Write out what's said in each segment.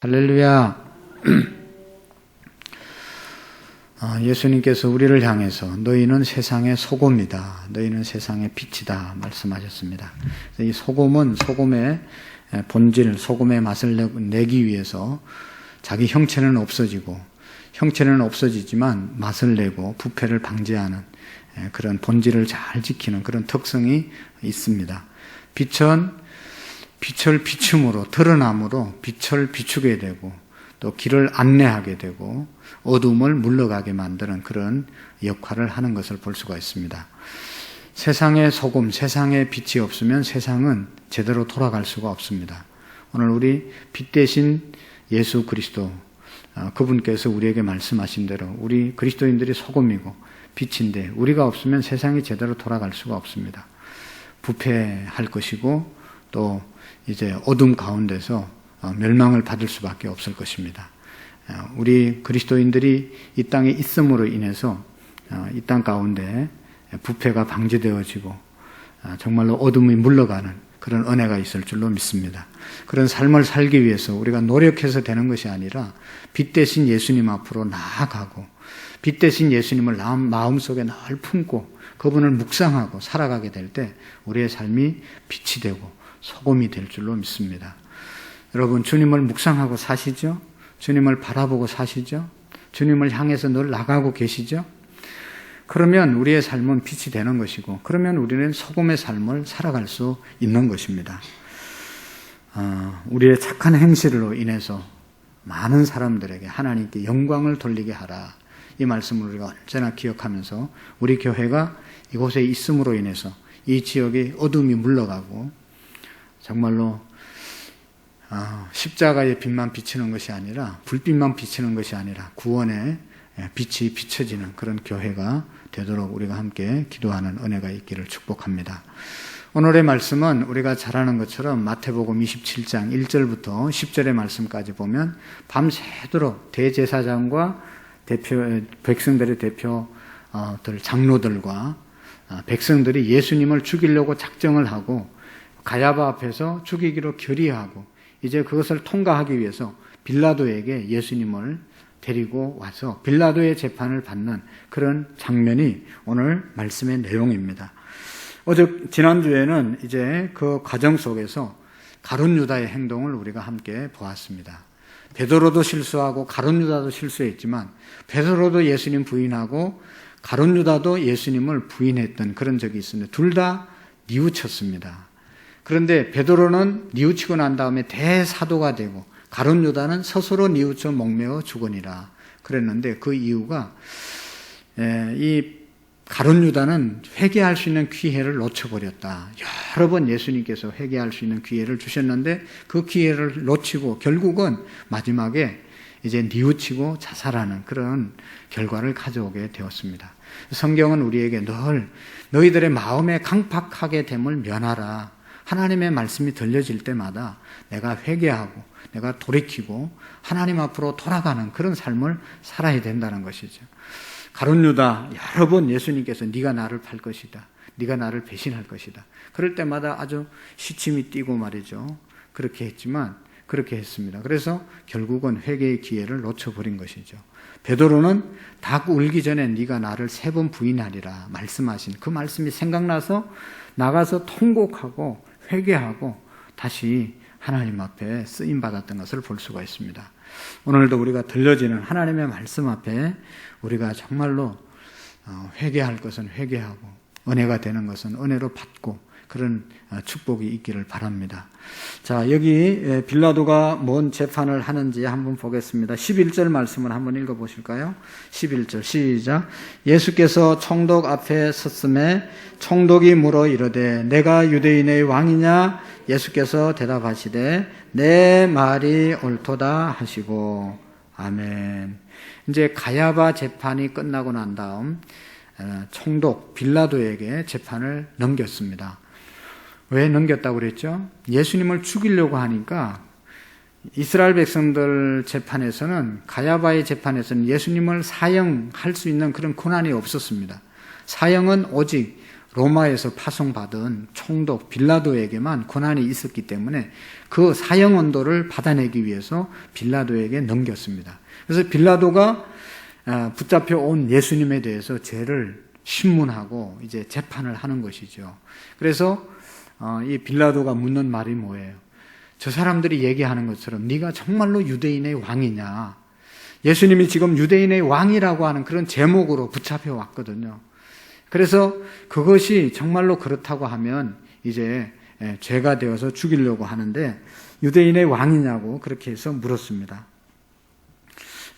할렐루야. 예수님께서 우리를 향해서 너희는 세상의 소금이다, 너희는 세상의 빛이다 말씀하셨습니다. 이 소금은 소금의 본질, 소금의 맛을 내기 위해서 자기 형체는 없어지지만 맛을 내고 부패를 방지하는 그런 본질을 잘 지키는 그런 특성이 있습니다. 빛을 비춤으로, 드러남으로 빛을 비추게 되고 또 길을 안내하게 되고 어둠을 물러가게 만드는 그런 역할을 하는 것을 볼 수가 있습니다. 세상의 소금, 세상의 빛이 없으면 세상은 제대로 돌아갈 수가 없습니다. 오늘 우리 빛 대신 예수 그리스도, 그분께서 우리에게 말씀하신 대로 우리 그리스도인들이 소금이고 빛인데 우리가 없으면 세상이 제대로 돌아갈 수가 없습니다. 부패할 것이고 또 이제 어둠 가운데서 멸망을 받을 수밖에 없을 것입니다. 우리 그리스도인들이 이 땅에 있음으로 인해서 이 땅 가운데 부패가 방지되어지고 정말로 어둠이 물러가는 그런 은혜가 있을 줄로 믿습니다. 그런 삶을 살기 위해서 우리가 노력해서 되는 것이 아니라 빛 대신 예수님 앞으로 나아가고 빛 대신 예수님을 마음속에 늘 품고 그분을 묵상하고 살아가게 될 때 우리의 삶이 빛이 되고 소금이 될 줄로 믿습니다. 여러분, 주님을 묵상하고 사시죠? 주님을 바라보고 사시죠? 주님을 향해서 늘 나가고 계시죠? 그러면 우리의 삶은 빛이 되는 것이고 그러면 우리는 소금의 삶을 살아갈 수 있는 것입니다. 우리의 착한 행실로 인해서 많은 사람들에게 하나님께 영광을 돌리게 하라. 이 말씀을 우리가 언제나 기억하면서 우리 교회가 이곳에 있음으로 인해서 이 지역에 어둠이 물러가고 정말로 십자가의 빛만 비치는 것이 아니라 불빛만 비치는 것이 아니라 구원의 빛이 비춰지는 그런 교회가 되도록 우리가 함께 기도하는 은혜가 있기를 축복합니다. 오늘의 말씀은 우리가 잘 아는 것처럼 마태복음 27장 1절부터 10절의 말씀까지 보면 밤새도록 대제사장과 백성들의 대표들, 장로들과 백성들이 예수님을 죽이려고 작정을 하고 가야바 앞에서 죽이기로 결의하고 이제 그것을 통과하기 위해서 빌라도에게 예수님을 데리고 와서 빌라도의 재판을 받는 그런 장면이 오늘 말씀의 내용입니다. 지난주에는 이제 그 과정 속에서 가룟 유다의 행동을 우리가 함께 보았습니다. 베드로도 실수하고 가룟 유다도 실수했지만 베드로도 예수님 부인하고 가룟 유다도 예수님을 부인했던 그런 적이 있습니다. 둘 다 뉘우쳤습니다. 그런데 베드로는 뉘우치고 난 다음에 대사도가 되고 가룟 유다는 스스로 뉘우쳐 목매어 죽으니라 그랬는데 그 이유가 이 가룟 유다는 회개할 수 있는 기회를 놓쳐버렸다. 여러 번 예수님께서 회개할 수 있는 기회를 주셨는데 그 기회를 놓치고 결국은 마지막에 이제 뉘우치고 자살하는 그런 결과를 가져오게 되었습니다. 성경은 우리에게 늘 너희들의 마음에 강팍하게 됨을 면하라. 하나님의 말씀이 들려질 때마다 내가 회개하고 내가 돌이키고 하나님 앞으로 돌아가는 그런 삶을 살아야 된다는 것이죠. 가룟 유다 여러 번 예수님께서 네가 나를 팔 것이다. 네가 나를 배신할 것이다. 그럴 때마다 아주 시침이 뛰고 말이죠. 그렇게 했습니다. 그래서 결국은 회개의 기회를 놓쳐버린 것이죠. 베드로는 닭 울기 전에 네가 나를 3번 부인하리라 말씀하신 그 말씀이 생각나서 나가서 통곡하고 회개하고 다시 하나님 앞에 쓰임받았던 것을 볼 수가 있습니다. 오늘도 우리가 들려지는 하나님의 말씀 앞에 우리가 정말로 회개할 것은 회개하고 은혜가 되는 것은 은혜로 받고 그런 축복이 있기를 바랍니다. 자, 여기 빌라도가 뭔 재판을 하는지 한번 보겠습니다. 11절 말씀을 한번 읽어보실까요? 11절 시작. 예수께서 총독 앞에 섰음에 총독이 물어 이르되 내가 유대인의 왕이냐? 예수께서 대답하시되 내 말이 옳도다 하시고 아멘. 이제 가야바 재판이 끝나고 난 다음 총독 빌라도에게 재판을 넘겼습니다. 왜 넘겼다고 그랬죠? 예수님을 죽이려고 하니까 이스라엘 백성들 재판에서는 가야바의 재판에서는 예수님을 사형할 수 있는 그런 권한이 없었습니다. 사형은 오직 로마에서 파송받은 총독 빌라도에게만 권한이 있었기 때문에 그 사형 언도를 받아내기 위해서 빌라도에게 넘겼습니다. 그래서 빌라도가 붙잡혀 온 예수님에 대해서 죄를 신문하고 이제 재판을 하는 것이죠. 그래서 이 빌라도가 묻는 말이 뭐예요? 저 사람들이 얘기하는 것처럼 네가 정말로 유대인의 왕이냐? 예수님이 지금 유대인의 왕이라고 하는 그런 제목으로 붙잡혀 왔거든요. 그래서 그것이 정말로 그렇다고 하면 이제 죄가 되어서 죽이려고 하는데 유대인의 왕이냐고 그렇게 해서 물었습니다.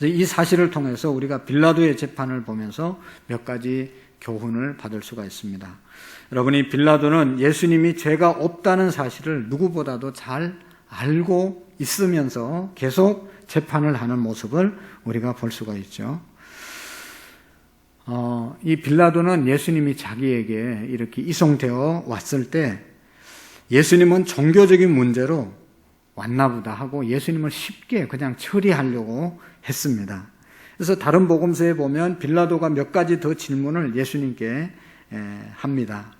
이 사실을 통해서 우리가 빌라도의 재판을 보면서 몇 가지 교훈을 받을 수가 있습니다. 여러분이 빌라도는 예수님이 죄가 없다는 사실을 누구보다도 잘 알고 있으면서 계속 재판을 하는 모습을 우리가 볼 수가 있죠. 이 빌라도는 예수님이 자기에게 이렇게 이송되어 왔을 때 예수님은 종교적인 문제로 왔나 보다 하고 예수님을 쉽게 그냥 처리하려고 했습니다. 그래서 다른 복음서에 보면 빌라도가 몇 가지 더 질문을 예수님께 합니다.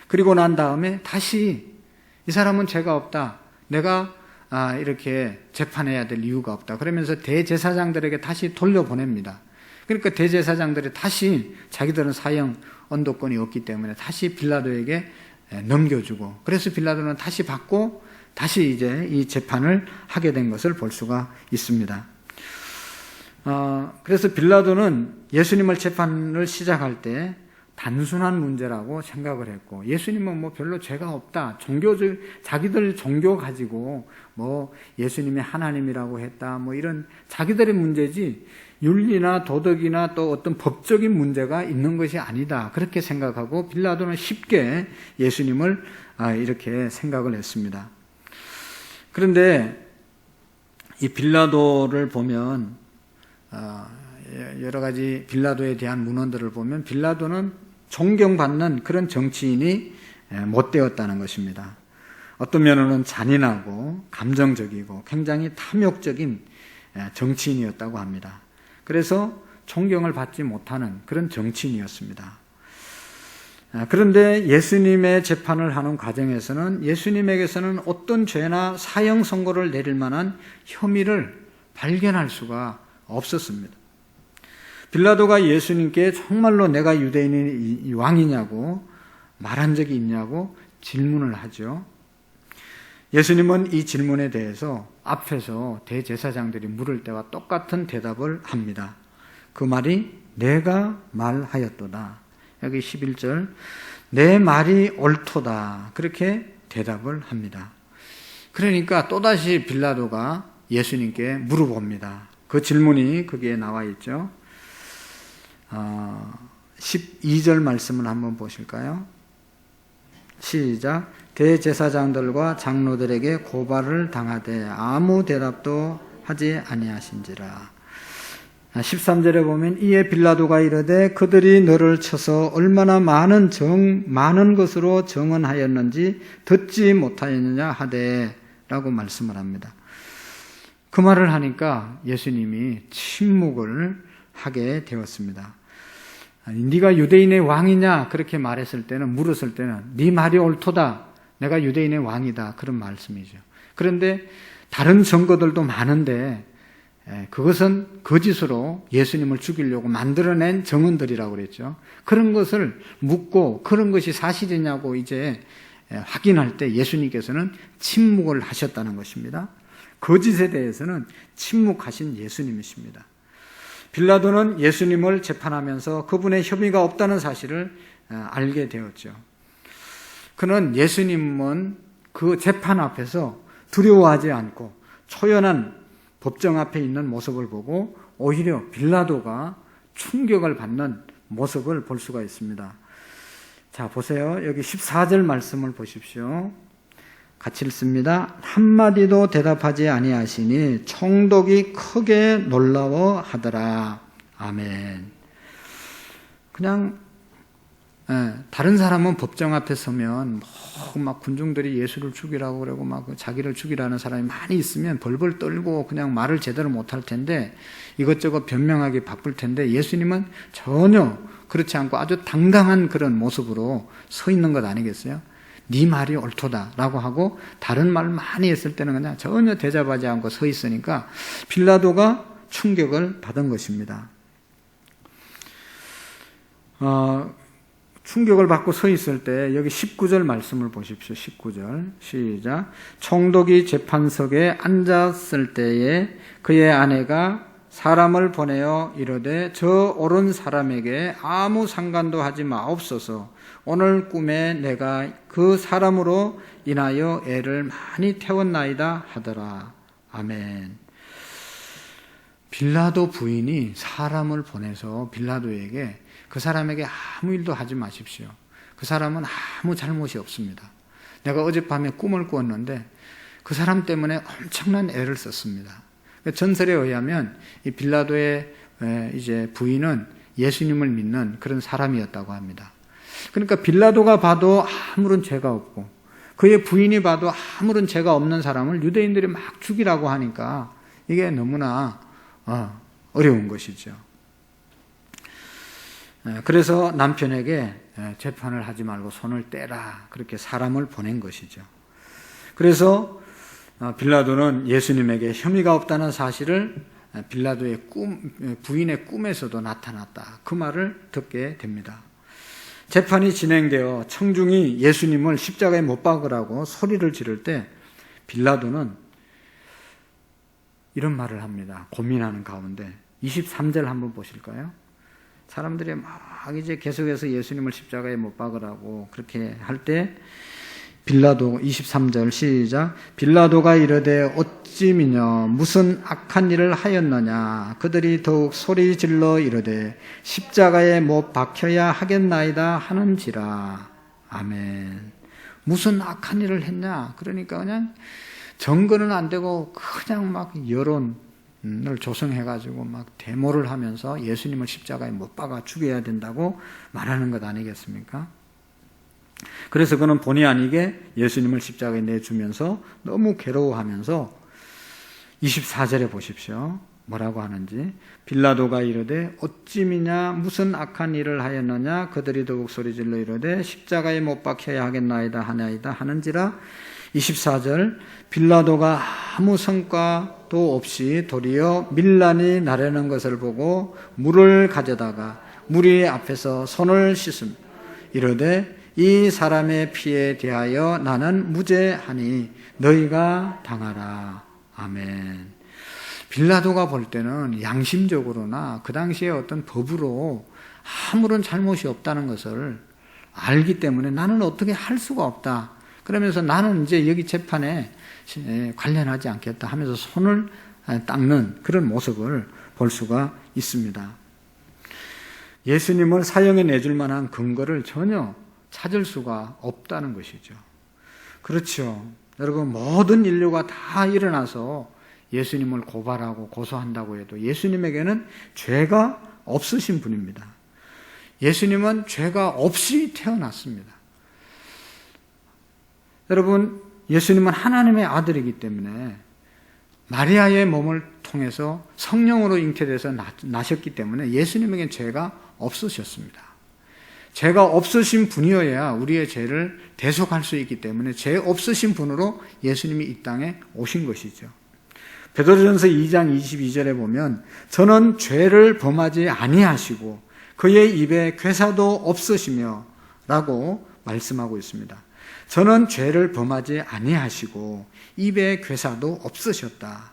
그리고 난 다음에 다시 이 사람은 죄가 없다. 내가 이렇게 재판해야 될 이유가 없다. 그러면서 대제사장들에게 다시 돌려보냅니다. 그러니까 대제사장들이 다시 자기들은 사형 언도권이 없기 때문에 다시 빌라도에게 넘겨주고 그래서 빌라도는 다시 받고 다시 이제 이 재판을 하게 된 것을 볼 수가 있습니다. 그래서 빌라도는 예수님을 재판을 시작할 때 단순한 문제라고 생각을 했고 예수님은 뭐 별로 죄가 없다. 자기들 종교 가지고 뭐 예수님이 하나님이라고 했다. 뭐 이런 자기들의 문제지 윤리나 도덕이나 또 어떤 법적인 문제가 있는 것이 아니다. 그렇게 생각하고 빌라도는 쉽게 예수님을 이렇게 생각을 했습니다. 그런데 이 빌라도를 보면 여러 가지 빌라도에 대한 문헌들을 보면 빌라도는 존경받는 그런 정치인이 못 되었다는 것입니다. 어떤 면으로는 잔인하고 감정적이고 굉장히 탐욕적인 정치인이었다고 합니다. 그래서 존경을 받지 못하는 그런 정치인이었습니다. 그런데 예수님의 재판을 하는 과정에서는 예수님에게서는 어떤 죄나 사형 선고를 내릴 만한 혐의를 발견할 수가 없었습니다. 빌라도가 예수님께 정말로 내가 유대인의 왕이냐고 말한 적이 있냐고 질문을 하죠. 예수님은 이 질문에 대해서 앞에서 대제사장들이 물을 때와 똑같은 대답을 합니다. 그 말이 내가 말하였도다. 여기 11절 내 말이 옳도다. 그렇게 대답을 합니다. 그러니까 또다시 빌라도가 예수님께 물어봅니다. 그 질문이 거기에 나와 있죠. 12절 말씀을 한번 보실까요? 시작. 대제사장들과 장로들에게 고발을 당하되 아무 대답도 하지 아니하신지라. 13절에 보면 이에 빌라도가 이르되 그들이 너를 쳐서 얼마나 많은 것으로 정언하였는지 듣지 못하였느냐 하되 라고 말씀을 합니다. 그 말을 하니까 예수님이 침묵을 하게 되었습니다. 네가 유대인의 왕이냐 그렇게 말했을 때는 물었을 때는 네 말이 옳도다. 내가 유대인의 왕이다. 그런 말씀이죠. 그런데 다른 증거들도 많은데 그것은 거짓으로 예수님을 죽이려고 만들어낸 증언들이라고 그랬죠. 그런 것을 묻고 그런 것이 사실이냐고 이제 확인할 때 예수님께서는 침묵을 하셨다는 것입니다. 거짓에 대해서는 침묵하신 예수님이십니다. 빌라도는 예수님을 재판하면서 그분의 혐의가 없다는 사실을 알게 되었죠. 그는 예수님은 그 재판 앞에서 두려워하지 않고 초연한 법정 앞에 있는 모습을 보고 오히려 빌라도가 충격을 받는 모습을 볼 수가 있습니다. 자, 보세요. 여기 14절 말씀을 보십시오. 같이 읽습니다. 한마디도 대답하지 아니하시니 총독이 크게 놀라워하더라. 아멘. 그냥 다른 사람은 법정 앞에 서면 막 군중들이 예수를 죽이라고 그러고 막 자기를 죽이라는 사람이 많이 있으면 벌벌 떨고 그냥 말을 제대로 못할 텐데 이것저것 변명하기 바쁠 텐데 예수님은 전혀 그렇지 않고 아주 당당한 그런 모습으로 서 있는 것 아니겠어요? 네 말이 옳도다라고 하고 다른 말 많이 했을 때는 그냥 전혀 대답하지 않고 서 있으니까 빌라도가 충격을 받은 것입니다. 충격을 받고 서 있을 때 여기 19절 말씀을 보십시오. 19절 시작. 총독이 재판석에 앉았을 때에 그의 아내가 사람을 보내어 이르되 저 옳은 사람에게 아무 상관도 하지 마옵소서. 오늘 꿈에 내가 그 사람으로 인하여 애를 많이 태웠나이다 하더라. 아멘. 빌라도 부인이 사람을 보내서 빌라도에게 그 사람에게 아무 일도 하지 마십시오. 그 사람은 아무 잘못이 없습니다. 내가 어젯밤에 꿈을 꾸었는데 그 사람 때문에 엄청난 애를 썼습니다. 전설에 의하면 이 빌라도의 이제 부인은 예수님을 믿는 그런 사람이었다고 합니다. 그러니까 빌라도가 봐도 아무런 죄가 없고 그의 부인이 봐도 아무런 죄가 없는 사람을 유대인들이 막 죽이라고 하니까 이게 너무나 어려운 것이죠. 그래서 남편에게 재판을 하지 말고 손을 떼라 그렇게 사람을 보낸 것이죠. 그래서 빌라도는 예수님에게 혐의가 없다는 사실을 빌라도의 부인의 꿈에서도 나타났다. 그 말을 듣게 됩니다. 재판이 진행되어 청중이 예수님을 십자가에 못 박으라고 소리를 지를 때 빌라도는 이런 말을 합니다. 고민하는 가운데 23절 한번 보실까요? 사람들이 막 이제 계속해서 예수님을 십자가에 못 박으라고 그렇게 할 때 빌라도 23절 시작. 빌라도가 이르되 어찌 미냐 무슨 악한 일을 하였느냐. 그들이 더욱 소리 질러 이르되 십자가에 못 박혀야 하겠나이다 하는지라. 아멘. 무슨 악한 일을 했냐. 그러니까 그냥 정거는 안 되고 그냥 막 여론을 조성해가지고 막 데모를 하면서 예수님을 십자가에 못 박아 죽여야 된다고 말하는 것 아니겠습니까? 그래서 그는 본의 아니게 예수님을 십자가에 내주면서 너무 괴로워하면서 24절에 보십시오. 뭐라고 하는지. 빌라도가 이르되 어찌 미냐 무슨 악한 일을 하였느냐. 그들이 더욱 소리질러 이르되 십자가에 못 박혀야 하겠나이다 하나이다 하는지라. 24절 빌라도가 아무 성과도 없이 도리어 밀란이 나르는 것을 보고 물을 가져다가 무리 앞에서 손을 씻음 이르되 이 사람의 피에 대하여 나는 무죄하니 너희가 당하라. 아멘. 빌라도가 볼 때는 양심적으로나 그 당시에 어떤 법으로 아무런 잘못이 없다는 것을 알기 때문에 나는 어떻게 할 수가 없다. 그러면서 나는 이제 여기 재판에 관련하지 않겠다 하면서 손을 닦는 그런 모습을 볼 수가 있습니다. 예수님을 사형에 내줄 만한 근거를 전혀 찾을 수가 없다는 것이죠. 그렇죠. 여러분 모든 인류가 다 일어나서 예수님을 고발하고 고소한다고 해도 예수님에게는 죄가 없으신 분입니다. 예수님은 죄가 없이 태어났습니다. 여러분 예수님은 하나님의 아들이기 때문에 마리아의 몸을 통해서 성령으로 잉태돼서 나셨기 때문에 예수님에게는 죄가 없으셨습니다. 죄가 없으신 분이어야 우리의 죄를 대속할 수 있기 때문에 죄 없으신 분으로 예수님이 이 땅에 오신 것이죠. 베드로전서 2장 22절에 보면 저는 죄를 범하지 아니하시고 그의 입에 괴사도 없으시며 라고 말씀하고 있습니다. 저는 죄를 범하지 아니하시고 입에 괴사도 없으셨다.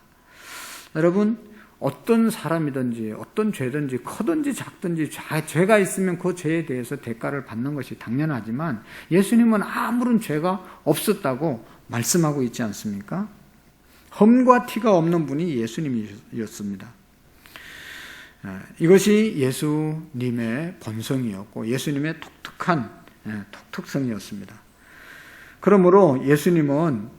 여러분 어떤 사람이든지 어떤 죄든지 크든지 작든지 죄가 있으면 그 죄에 대해서 대가를 받는 것이 당연하지만 예수님은 아무런 죄가 없었다고 말씀하고 있지 않습니까? 흠과 티가 없는 분이 예수님이었습니다. 이것이 예수님의 본성이었고 예수님의 독특한 독특성이었습니다. 그러므로 예수님은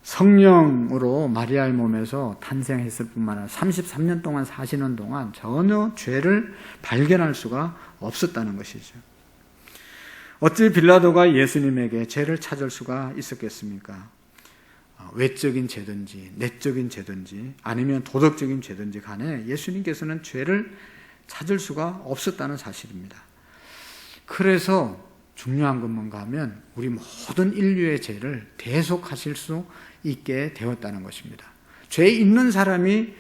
성령으로 마리아의 몸에서 탄생했을 뿐만 아니라 33년 동안 사시는 동안 전혀 죄를 발견할 수가 없었다는 것이죠. 어찌 빌라도가 예수님에게 죄를 찾을 수가 있었겠습니까? 외적인 죄든지 내적인 죄든지 아니면 도덕적인 죄든지 간에 예수님께서는 죄를 찾을 수가 없었다는 사실입니다. 그래서 중요한 건 뭔가 하면 우리 모든 인류의 죄를 대속하실 수 있게 되었다는 것입니다. 죄 있는 사람이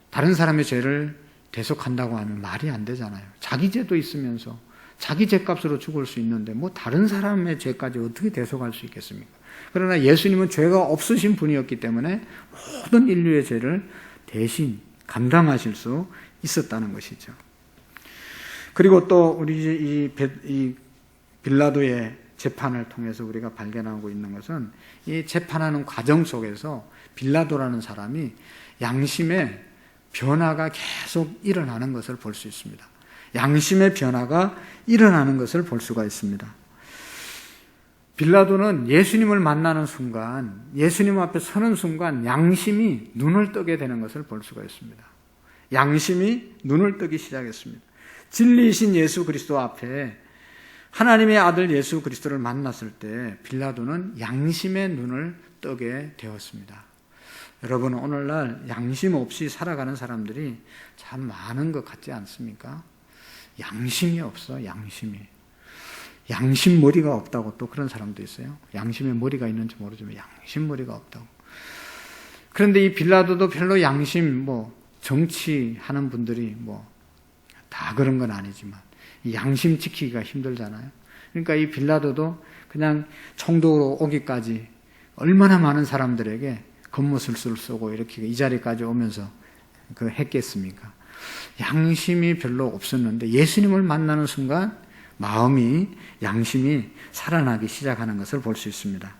다른 사람의 죄를 대속한다고 하면 말이 안 되잖아요. 자기 죄도 있으면서 자기 죄값으로 죽을 수 있는데 뭐 다른 사람의 죄까지 어떻게 대속할 수 있겠습니까? 그러나 예수님은 죄가 없으신 분이었기 때문에 모든 인류의 죄를 대신 감당하실 수 있었다는 것이죠. 그리고 또 우리 이 빌라도의 재판을 통해서 우리가 발견하고 있는 것은 이 재판하는 과정 속에서 빌라도라는 사람이 양심의 변화가 계속 일어나는 것을 볼 수 있습니다. 양심의 변화가 일어나는 것을 볼 수가 있습니다. 빌라도는 예수님을 만나는 순간, 예수님 앞에 서는 순간 양심이 눈을 뜨게 되는 것을 볼 수가 있습니다. 양심이 눈을 뜨기 시작했습니다. 진리이신 예수 그리스도 앞에 하나님의 아들 예수 그리스도를 만났을 때 빌라도는 양심의 눈을 뜨게 되었습니다. 여러분, 오늘날 양심 없이 살아가는 사람들이 참 많은 것 같지 않습니까? 양심이 없어, 양심이. 양심 머리가 없다고 또 그런 사람도 있어요. 양심에 머리가 있는지 모르지만 양심 머리가 없다고. 그런데 이 빌라도도 별로 양심, 정치하는 분들이 다 그런 건 아니지만 이 양심 지키기가 힘들잖아요. 그러니까 이 빌라도도 그냥 총독으로 오기까지 얼마나 많은 사람들에게 겉모술수를 쏘고 이렇게 이 자리까지 오면서 했겠습니까? 양심이 별로 없었는데 예수님을 만나는 순간 양심이 살아나기 시작하는 것을 볼 수 있습니다.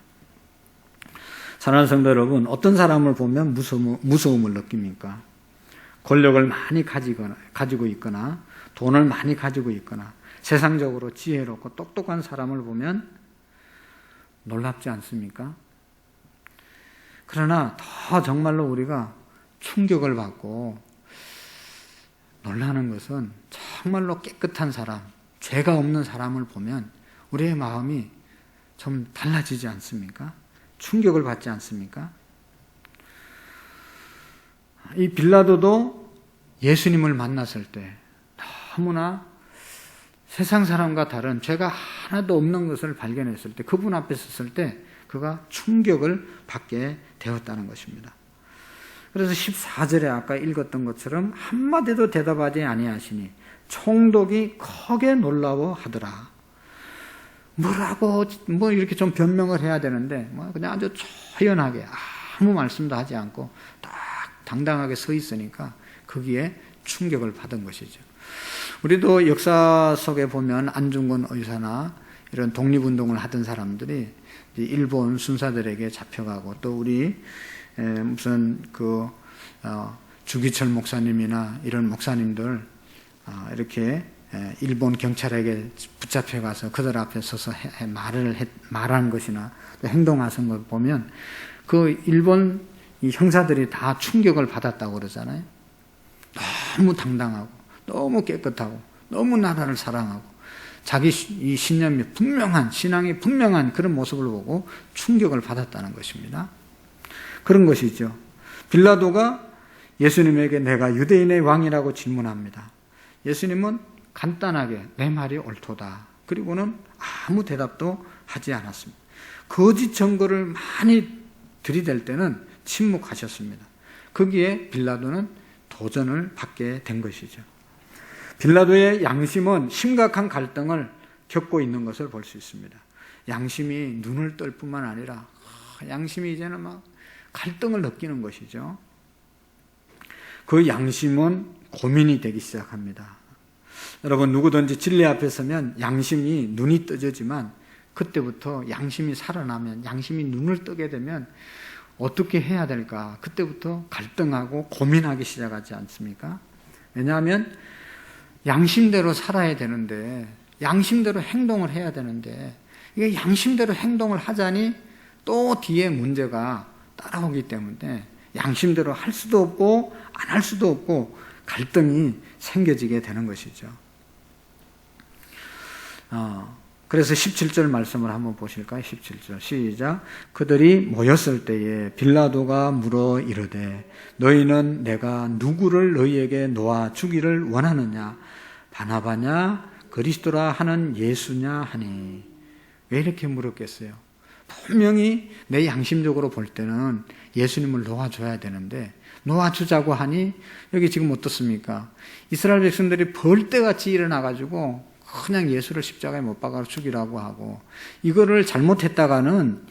사랑하는 성도 여러분, 어떤 사람을 보면 무서움을 느낍니까? 권력을 많이 가지고 있거나 돈을 많이 가지고 있거나 세상적으로 지혜롭고 똑똑한 사람을 보면 놀랍지 않습니까? 그러나 더 정말로 우리가 충격을 받고 놀라는 것은 정말로 깨끗한 사람, 죄가 없는 사람을 보면 우리의 마음이 좀 달라지지 않습니까? 충격을 받지 않습니까? 이 빌라도도 예수님을 만났을 때 너무나 세상 사람과 다른 죄가 하나도 없는 것을 발견했을 때, 그분 앞에 섰을 때 그가 충격을 받게 되었다는 것입니다. 그래서 14절에 아까 읽었던 것처럼 한마디도 대답하지 아니하시니 총독이 크게 놀라워하더라. 뭐라고 이렇게 좀 변명을 해야 되는데 그냥 아주 초연하게 아무 말씀도 하지 않고 딱 당당하게 서 있으니까 거기에 충격을 받은 것이죠. 우리도 역사 속에 보면 안중근 의사나 이런 독립운동을 하던 사람들이 일본 순사들에게 잡혀가고 또 우리 무슨 주기철 목사님이나 이런 목사님들 이렇게 일본 경찰에게 붙잡혀가서 그들 앞에 서서 말하는 것이나 행동하는 걸 보면 그 일본 이 형사들이 다 충격을 받았다고 그러잖아요. 너무 당당하고 너무 깨끗하고 너무 나라를 사랑하고 자기 이 신념이 신앙이 분명한 그런 모습을 보고 충격을 받았다는 것입니다. 그런 것이죠. 빌라도가 예수님에게 내가 유대인의 왕이라고 질문합니다. 예수님은 간단하게 내 말이 옳도다. 그리고는 아무 대답도 하지 않았습니다. 거짓 증거를 많이 들이댈 때는 침묵하셨습니다. 거기에 빌라도는 도전을 받게 된 것이죠. 빌라도의 양심은 심각한 갈등을 겪고 있는 것을 볼 수 있습니다. 양심이 눈을 뜰 뿐만 아니라 양심이 이제는 막 갈등을 느끼는 것이죠. 그 양심은 고민이 되기 시작합니다. 여러분, 누구든지 진리 앞에 서면 양심이 눈이 떠지지만 그때부터 양심이 살아나면, 양심이 눈을 뜨게 되면 어떻게 해야 될까? 그때부터 갈등하고 고민하기 시작하지 않습니까? 왜냐하면 양심대로 살아야 되는데, 양심대로 행동을 해야 되는데, 이게 양심대로 행동을 하자니 또 뒤에 문제가 따라오기 때문에 양심대로 할 수도 없고 안 할 수도 없고 갈등이 생겨지게 되는 것이죠. 그래서 17절 말씀을 한번 보실까요? 17절 시작. 그들이 모였을 때에 빌라도가 물어 이르되 너희는 내가 누구를 너희에게 놓아 주기를 원하느냐? 바나바냐? 그리스도라 하는 예수냐? 하니. 왜 이렇게 물었겠어요? 분명히 내 양심적으로 볼 때는 예수님을 놓아줘야 되는데 놓아주자고 하니 여기 지금 어떻습니까? 이스라엘 백성들이 벌떼같이 일어나가지고 그냥 예수를 십자가에 못 박아 죽이라고 하고, 이거를 잘못했다가는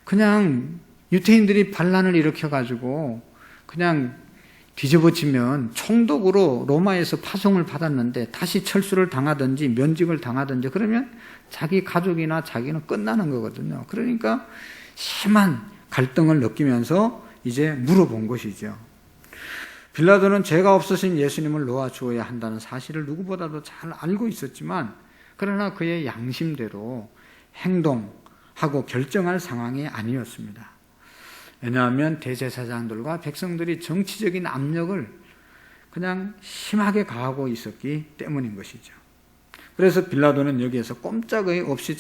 그냥 유태인들이 반란을 일으켜가지고 그냥 뒤집어지면 총독으로 로마에서 파송을 받았는데 다시 철수를 당하든지 면직을 당하든지 그러면 자기 가족이나 자기는 끝나는 거거든요. 그러니까 심한 갈등을 느끼면서 이제 물어본 것이죠. 빌라도는 죄가 없으신 예수님을 놓아주어야 한다는 사실을 누구보다도 잘 알고 있었지만, 그러나 그의 양심대로 행동하고 결정할 상황이 아니었습니다. 왜냐하면 대제사장들과 백성들이 정치적인 압력을 그냥 심하게 가하고 있었기 때문인 것이죠. 그래서 빌라도는 여기에서 꼼짝이 없이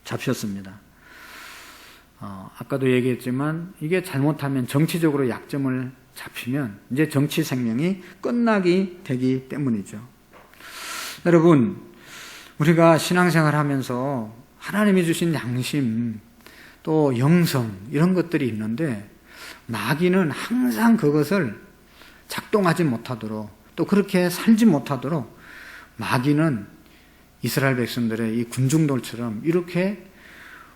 잡혔습니다. 아까도 얘기했지만 이게 잘못하면 정치적으로 약점을 잡히면 이제 정치 생명이 끝나기 되기 때문이죠. 여러분, 우리가 신앙생활 하면서 하나님이 주신 양심, 또 영성, 이런 것들이 있는데 마귀는 항상 그것을 작동하지 못하도록, 또 그렇게 살지 못하도록 마귀는 이스라엘 백성들의 이 군중돌처럼 이렇게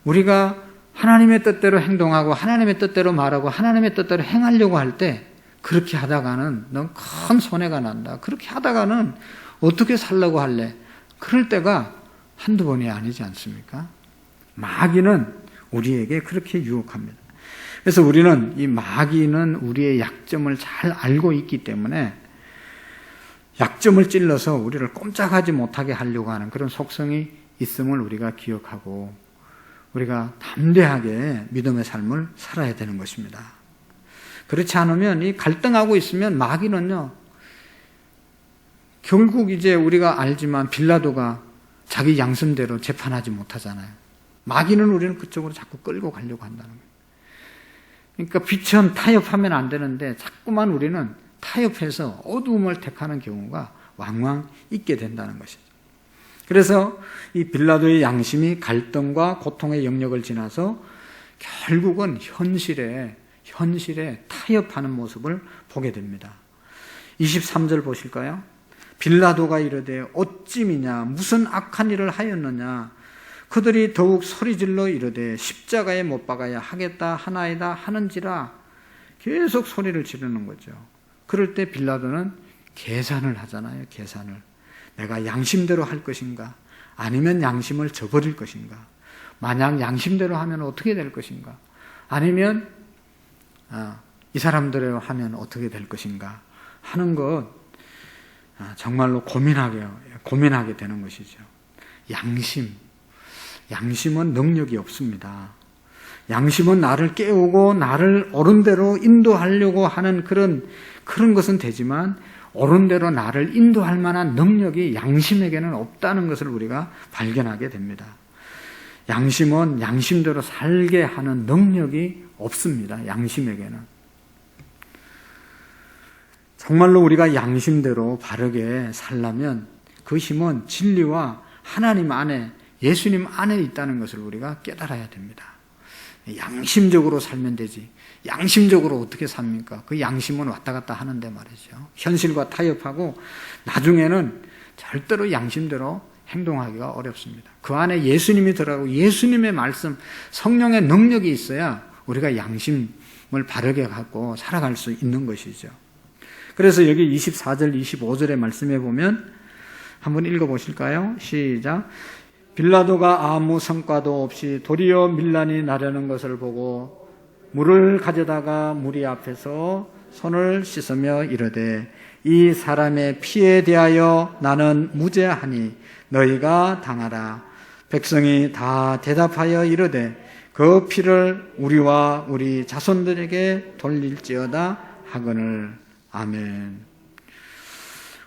우리가 하나님의 뜻대로 행동하고 하나님의 뜻대로 말하고 하나님의 뜻대로 행하려고 할 때 그렇게 하다가는 넌 큰 손해가 난다. 그렇게 하다가는 어떻게 살려고 할래? 그럴 때가 한두 번이 아니지 않습니까? 마귀는 우리에게 그렇게 유혹합니다. 그래서 우리는 이 마귀는 우리의 약점을 잘 알고 있기 때문에 약점을 찔러서 우리를 꼼짝하지 못하게 하려고 하는 그런 속성이 있음을 우리가 기억하고 우리가 담대하게 믿음의 삶을 살아야 되는 것입니다. 그렇지 않으면 이 갈등하고 있으면 마귀는요, 결국 이제 우리가 알지만 빌라도가 자기 양심대로 재판하지 못하잖아요. 마귀는 우리는 그쪽으로 자꾸 끌고 가려고 한다는 거예요. 그러니까 빛은 타협하면 안 되는데 자꾸만 우리는 타협해서 어두움을 택하는 경우가 왕왕 있게 된다는 것이죠. 그래서 이 빌라도의 양심이 갈등과 고통의 영역을 지나서 결국은 현실에 타협하는 모습을 보게 됩니다. 23절 보실까요? 빌라도가 이르되 어찌미냐 무슨 악한 일을 하였느냐 그들이 더욱 소리질러 이르되 십자가에 못 박아야 하겠다 하나이다 하는지라 계속 소리를 지르는 거죠. 그럴 때 빌라도는 계산을 하잖아요. 계산을. 내가 양심대로 할 것인가 아니면 양심을 저버릴 것인가, 만약 양심대로 하면 어떻게 될 것인가, 아니면 이 사람대로 하면 어떻게 될 것인가 하는 것 정말로 고민하게 되는 것이죠. 양심은 능력이 없습니다. 양심은 나를 깨우고 나를 옳은 대로 인도하려고 하는 그런 것은 되지만 옳은 대로 나를 인도할 만한 능력이 양심에게는 없다는 것을 우리가 발견하게 됩니다. 양심은 양심대로 살게 하는 능력이 없습니다. 양심에게는. 정말로 우리가 양심대로 바르게 살려면 그 힘은 진리와 하나님 안에, 예수님 안에 있다는 것을 우리가 깨달아야 됩니다. 양심적으로 살면 되지. 양심적으로 어떻게 삽니까? 그 양심은 왔다 갔다 하는데 말이죠. 현실과 타협하고 나중에는 절대로 양심대로 행동하기가 어렵습니다. 그 안에 예수님이 들어가고 예수님의 말씀, 성령의 능력이 있어야 우리가 양심을 바르게 갖고 살아갈 수 있는 것이죠. 그래서 여기 24절, 25절의 말씀에 보면 한번 읽어보실까요? 시작. 빌라도가 아무 성과도 없이 도리어 밀란이 나려는 것을 보고 물을 가져다가 무리 앞에서 손을 씻으며 이르되 이 사람의 피에 대하여 나는 무죄하니 너희가 당하라. 백성이 다 대답하여 이르되 그 피를 우리와 우리 자손들에게 돌릴지어다 하거늘. 아멘.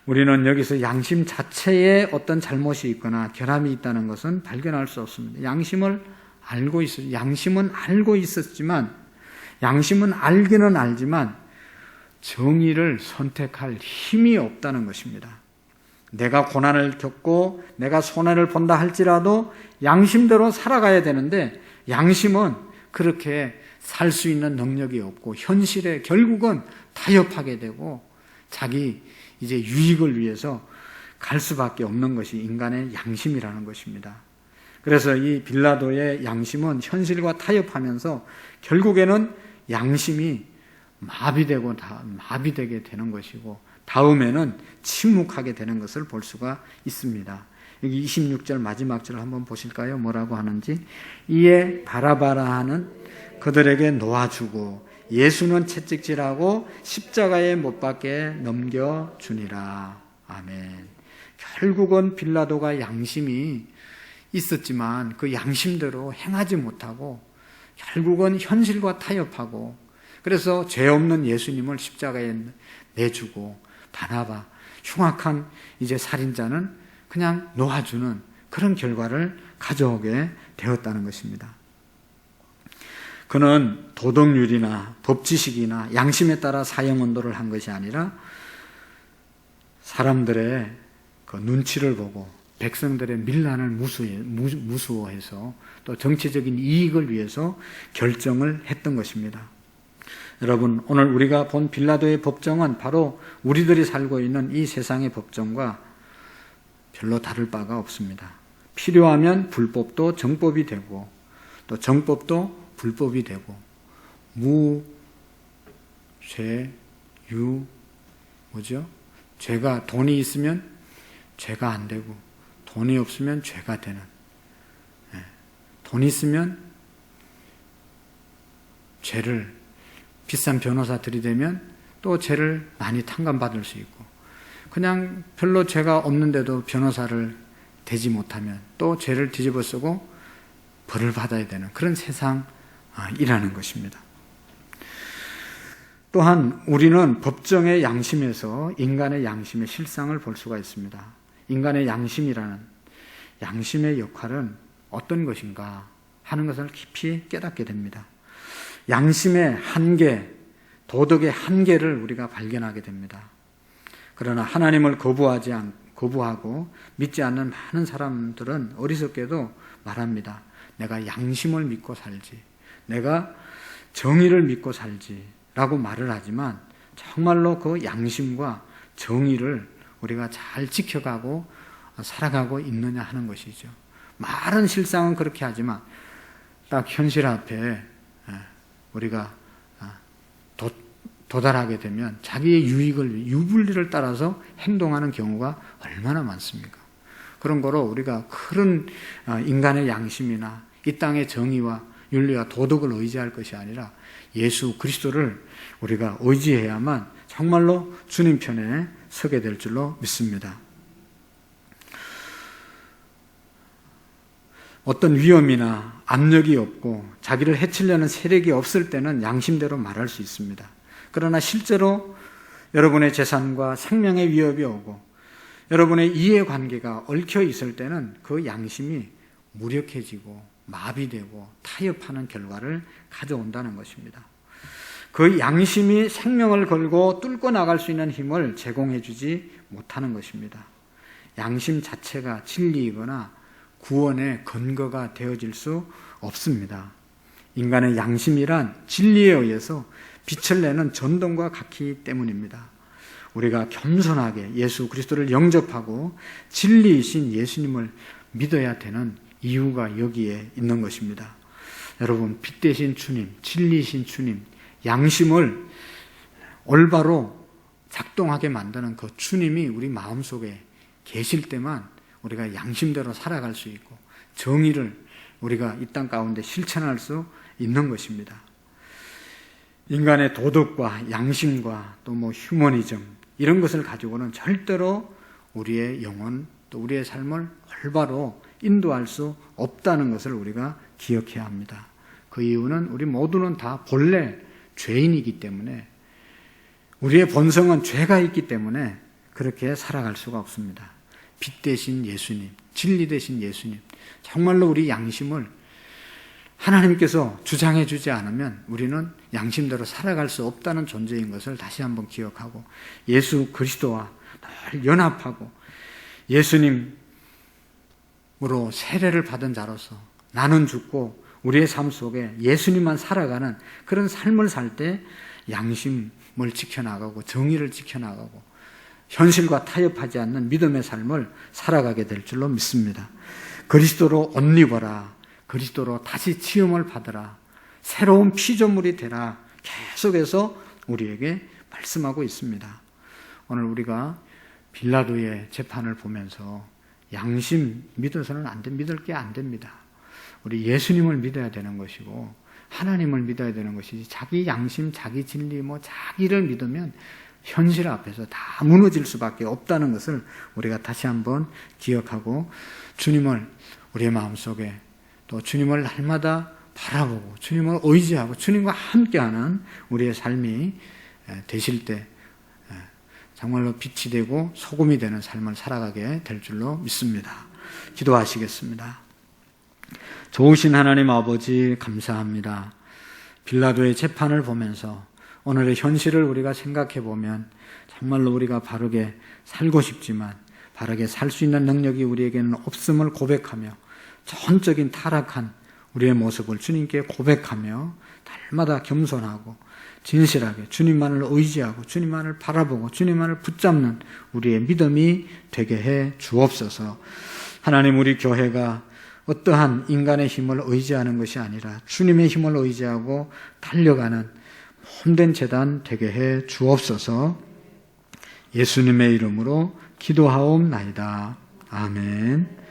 우리는 여기서 양심 자체에 어떤 잘못이 있거나 결함이 있다는 것은 발견할 수 없습니다. 양심은 알고 있었지만, 양심은 알기는 알지만 정의를 선택할 힘이 없다는 것입니다. 내가 고난을 겪고 내가 손해를 본다 할지라도 양심대로 살아가야 되는데, 양심은 그렇게 살 수 있는 능력이 없고 현실에 결국은 타협하게 되고 자기 이제 유익을 위해서 갈 수밖에 없는 것이 인간의 양심이라는 것입니다. 그래서 이 빌라도의 양심은 현실과 타협하면서 결국에는 양심이 마비되게 되는 것이고, 다음에는 침묵하게 되는 것을 볼 수가 있습니다. 여기 26절 마지막 절 한번 보실까요? 뭐라고 하는지. 이에 바라바라 하는 그들에게 놓아주고 예수는 채찍질하고 십자가에 못 박게 넘겨주니라. 아멘. 결국은 빌라도가 양심이 있었지만 그 양심대로 행하지 못하고 결국은 현실과 타협하고, 그래서 죄 없는 예수님을 십자가에 내주고 바나바, 흉악한 이제 살인자는 그냥 놓아주는 그런 결과를 가져오게 되었다는 것입니다. 그는 도덕률이나 법지식이나 양심에 따라 사형언도를 한 것이 아니라 사람들의 그 눈치를 보고 백성들의 밀란을 무수해서 또 정치적인 이익을 위해서 결정을 했던 것입니다. 여러분, 오늘 우리가 본 빌라도의 법정은 바로 우리들이 살고 있는 이 세상의 법정과 별로 다를 바가 없습니다. 필요하면 불법도 정법이 되고 또 정법도 불법이 되고, 죄가 돈이 있으면 죄가 안 되고 돈이 없으면 죄가 되는, 돈이 있으면 죄를 비싼 변호사 들이대면 또 죄를 많이 탕감받을 수 있고, 그냥 별로 죄가 없는데도 변호사를 대지 못하면 또 죄를 뒤집어 쓰고 벌을 받아야 되는 그런 세상이라는 것입니다. 또한 우리는 법정의 양심에서 인간의 양심의 실상을 볼 수가 있습니다. 인간의 양심이라는 양심의 역할은 어떤 것인가 하는 것을 깊이 깨닫게 됩니다. 양심의 한계, 도덕의 한계를 우리가 발견하게 됩니다. 그러나 하나님을 거부하고 믿지 않는 많은 사람들은 어리석게도 말합니다. 내가 양심을 믿고 살지, 내가 정의를 믿고 살지 라고 말을 하지만 정말로 그 양심과 정의를 우리가 잘 지켜가고 살아가고 있느냐 하는 것이죠. 말은 실상은 그렇게 하지만 딱 현실 앞에 우리가 도달하게 되면 자기의 유불리를 따라서 행동하는 경우가 얼마나 많습니까? 그런 거로 우리가 그런 인간의 양심이나 이 땅의 정의와 윤리와 도덕을 의지할 것이 아니라 예수 그리스도를 우리가 의지해야만 정말로 주님 편에 서게 될 줄로 믿습니다. 어떤 위험이나 압력이 없고 자기를 해치려는 세력이 없을 때는 양심대로 말할 수 있습니다. 그러나 실제로 여러분의 재산과 생명의 위협이 오고 여러분의 이해관계가 얽혀 있을 때는 그 양심이 무력해지고 마비되고 타협하는 결과를 가져온다는 것입니다. 그 양심이 생명을 걸고 뚫고 나갈 수 있는 힘을 제공해 주지 못하는 것입니다. 양심 자체가 진리이거나 구원의 근거가 되어질 수 없습니다. 인간의 양심이란 진리에 의해서 빛을 내는 전등과 같기 때문입니다. 우리가 겸손하게 예수 그리스도를 영접하고 진리이신 예수님을 믿어야 되는 이유가 여기에 있는 것입니다. 여러분, 빛 대신 주님, 진리이신 주님, 양심을 올바로 작동하게 만드는 그 주님이 우리 마음속에 계실 때만 우리가 양심대로 살아갈 수 있고 정의를 우리가 이 땅 가운데 실천할 수 있는 것입니다. 인간의 도덕과 양심과 또 휴머니즘 이런 것을 가지고는 절대로 우리의 영혼 또 우리의 삶을 올바로 인도할 수 없다는 것을 우리가 기억해야 합니다. 그 이유는 우리 모두는 다 본래 죄인이기 때문에, 우리의 본성은 죄가 있기 때문에 그렇게 살아갈 수가 없습니다. 빛 대신 예수님, 진리 대신 예수님, 정말로 우리 양심을 하나님께서 주장해 주지 않으면 우리는 양심대로 살아갈 수 없다는 존재인 것을 다시 한번 기억하고, 예수 그리스도와 늘 연합하고 예수님으로 세례를 받은 자로서 나는 죽고 우리의 삶 속에 예수님만 살아가는 그런 삶을 살 때 양심을 지켜나가고 정의를 지켜나가고 현실과 타협하지 않는 믿음의 삶을 살아가게 될 줄로 믿습니다. 그리스도로 옷 입어라. 그리스도로 다시 지음을 받으라. 새로운 피조물이 되라. 계속해서 우리에게 말씀하고 있습니다. 오늘 우리가 빌라도의 재판을 보면서 양심 믿어서는 안 돼, 믿을 게 안 됩니다. 우리 예수님을 믿어야 되는 것이고 하나님을 믿어야 되는 것이지, 자기 양심, 자기 진리, 자기를 믿으면 현실 앞에서 다 무너질 수밖에 없다는 것을 우리가 다시 한번 기억하고, 주님을 우리의 마음속에, 또 주님을 날마다 바라보고 주님을 의지하고 주님과 함께하는 우리의 삶이 되실 때 정말로 빛이 되고 소금이 되는 삶을 살아가게 될 줄로 믿습니다. 기도하시겠습니다. 좋으신 하나님 아버지, 감사합니다. 빌라도의 재판을 보면서 오늘의 현실을 우리가 생각해 보면 정말로 우리가 바르게 살고 싶지만 바르게 살 수 있는 능력이 우리에게는 없음을 고백하며 전적인 타락한 우리의 모습을 주님께 고백하며 날마다 겸손하고 진실하게 주님만을 의지하고 주님만을 바라보고 주님만을 붙잡는 우리의 믿음이 되게 해 주옵소서. 하나님, 우리 교회가 어떠한 인간의 힘을 의지하는 것이 아니라 주님의 힘을 의지하고 달려가는 몸된 제단 되게 해 주옵소서. 예수님의 이름으로 기도하옵나이다. 아멘.